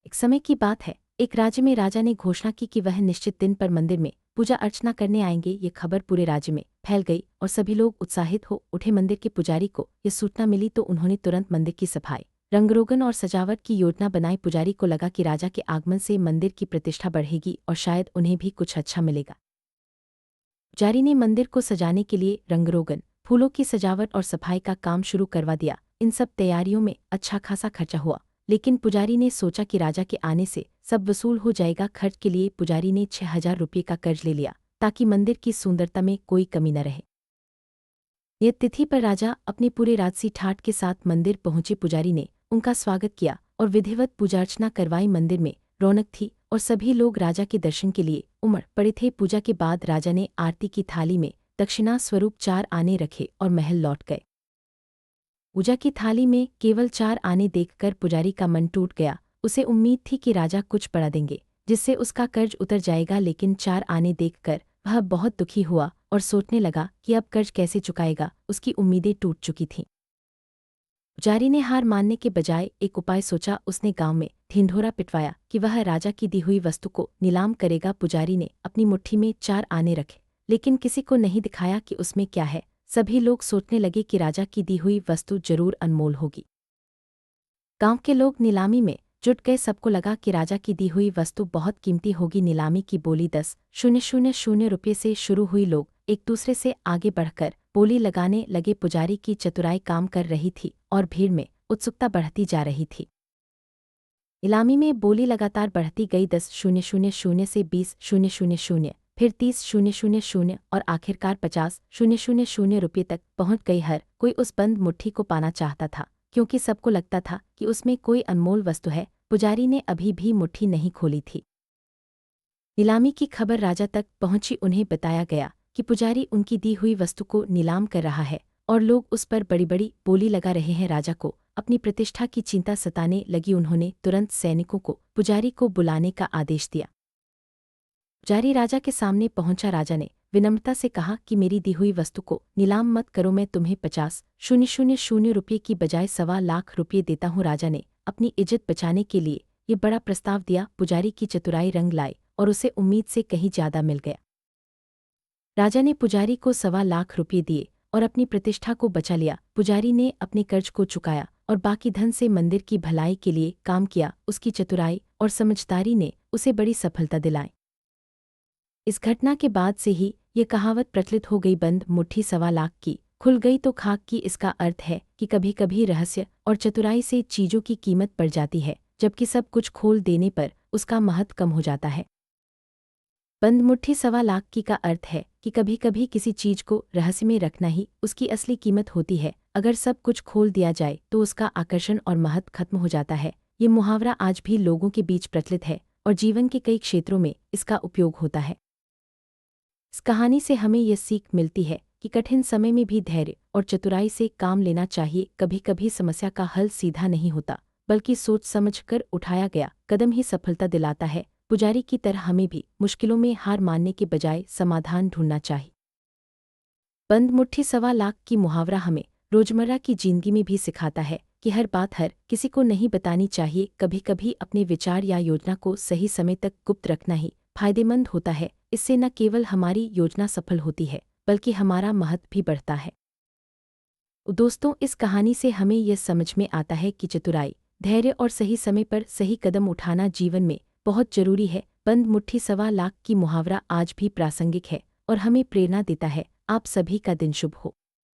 एक समय की बात है, एक राज्य में राजा ने घोषणा की कि वह निश्चित दिन पर मंदिर में पूजा अर्चना करने आएंगे। ये खबर पूरे राज्य में फैल गई और सभी लोग उत्साहित हो उठे। मंदिर के पुजारी को यह सूचना मिली तो उन्होंने तुरंत मंदिर की सफाई, रंगरोगन और सजावट की योजना बनाई। पुजारी को लगा कि राजा के आगमन से मंदिर की प्रतिष्ठा बढ़ेगी और शायद उन्हें भी कुछ अच्छा मिलेगा। पुजारी ने मंदिर को सजाने के लिए रंगरोगन, फूलों की सजावट और सफाई का काम शुरू करवा दिया। इन सब तैयारियों में अच्छा खासा खर्चा हुआ, लेकिन पुजारी ने सोचा कि राजा के आने से सब वसूल हो जाएगा। खर्च के लिए पुजारी ने 6,000 रुपये का कर्ज ले लिया ताकि मंदिर की सुंदरता में कोई कमी न रहे। यह तिथि पर राजा अपने पूरे राजसी ठाठ के साथ मंदिर पहुंचे। पुजारी ने उनका स्वागत किया और विधिवत पूजा अर्चना करवाई। मंदिर में रौनक थी और सभी लोग राजा के दर्शन के लिए उमड़ पड़े थे। पूजा के बाद राजा ने आरती की थाली में दक्षिणा स्वरूप 4 आने रखे और महल लौट गए। पूजा की थाली में केवल 4 आने देखकर पुजारी का मन टूट गया। उसे उम्मीद थी कि राजा कुछ बढ़ा देंगे जिससे उसका कर्ज उतर जाएगा, लेकिन 4 आने देखकर वह बहुत दुखी हुआ और सोचने लगा कि अब कर्ज कैसे चुकाएगा। उसकी उम्मीदें टूट चुकी थीं। पुजारी ने हार मानने के बजाय एक उपाय सोचा। उसने गांव में ढिंढोरा पिटवाया कि वह राजा की दी हुई वस्तु को नीलाम करेगा। पुजारी ने अपनी मुट्ठी में 4 आने रखे, लेकिन किसी को नहीं दिखाया कि उसमें क्या है। सभी लोग सोचने लगे कि राजा की दी हुई वस्तु जरूर अनमोल होगी। गांव के लोग नीलामी में जुट गए। सबको लगा कि राजा की दी हुई वस्तु बहुत कीमती होगी। नीलामी की बोली 10,000 रुपये से शुरू हुई। लोग एक दूसरे से आगे बढ़कर बोली लगाने लगे। पुजारी की चतुराई काम कर रही थी और भीड़ में उत्सुकता बढ़ती जा रही थी। नीलामी में बोली लगातार बढ़ती गई। 10,000 से 20,000, फिर 30,000 और आखिरकार 50,000 रुपये तक पहुंच गई। हर कोई उस बंद मुट्ठी को पाना चाहता था, क्योंकि सबको लगता था कि उसमें कोई अनमोल वस्तु है। पुजारी ने अभी भी मुट्ठी नहीं खोली थी। नीलामी की खबर राजा तक पहुंची। उन्हें बताया गया कि पुजारी उनकी दी हुई वस्तु को नीलाम कर रहा है और लोग उस पर बड़ी बड़ी बोली लगा रहे हैं। राजा को अपनी प्रतिष्ठा की चिंता सताने लगी। उन्होंने तुरंत सैनिकों को पुजारी को बुलाने का आदेश दिया। पुजारी राजा के सामने पहुंचा। राजा ने विनम्रता से कहा कि मेरी दी हुई वस्तु को नीलाम मत करो। मैं तुम्हें 50,000 रुपये की बजाय 1,25,00,000 रुपये देता हूँ। राजा ने अपनी इज्जत बचाने के लिए ये बड़ा प्रस्ताव दिया। पुजारी की चतुराई रंग लाई और उसे उम्मीद से कहीं ज्यादा मिल गया। राजा ने पुजारी को 1,25,00,000 रुपये दिए और अपनी प्रतिष्ठा को बचा लिया। पुजारी ने अपने कर्ज को चुकाया और बाकी धन से मंदिर की भलाई के लिए काम किया। उसकी चतुराई और समझदारी ने उसे बड़ी सफलता दिलाई। इस घटना के बाद से ही ये कहावत प्रचलित हो गई, बंद मुट्ठी 1,25,00,000 की, खुल गई तो खाक की। इसका अर्थ है कि कभी कभी रहस्य और चतुराई से चीजों की कीमत बढ़ जाती है, जबकि सब कुछ खोल देने पर उसका महत्व कम हो जाता है। बंद मुट्ठी 1,25,00,000 की का अर्थ है कि कभी कभी किसी चीज को रहस्य में रखना ही उसकी असली कीमत होती है। अगर सब कुछ खोल दिया जाए तो उसका आकर्षण और महत्व खत्म हो जाता है। ये मुहावरा आज भी लोगों के बीच प्रचलित है और जीवन के कई क्षेत्रों में इसका उपयोग होता है। इस कहानी से हमें यह सीख मिलती है कि कठिन समय में भी धैर्य और चतुराई से काम लेना चाहिए। कभी कभी समस्या का हल सीधा नहीं होता, बल्कि सोच समझकर उठाया गया कदम ही सफलता दिलाता है। पुजारी की तरह हमें भी मुश्किलों में हार मानने के बजाय समाधान ढूंढना चाहिए। बंद मुट्ठी 1,25,00,000 की मुहावरा हमें रोजमर्रा की जिंदगी में भी सिखाता है कि हर बात हर किसी को नहीं बतानी चाहिए। कभी कभी अपने विचार या योजना को सही समय तक गुप्त रखना ही फायदेमंद होता है। इससे न केवल हमारी योजना सफल होती है, बल्कि हमारा महत्व भी बढ़ता है। दोस्तों, इस कहानी से हमें यह समझ में आता है कि चतुराई, धैर्य और सही समय पर सही कदम उठाना जीवन में बहुत जरूरी है। बंद मुट्ठी 1,25,00,000 की मुहावरा आज भी प्रासंगिक है और हमें प्रेरणा देता है। आप सभी का दिन शुभ हो।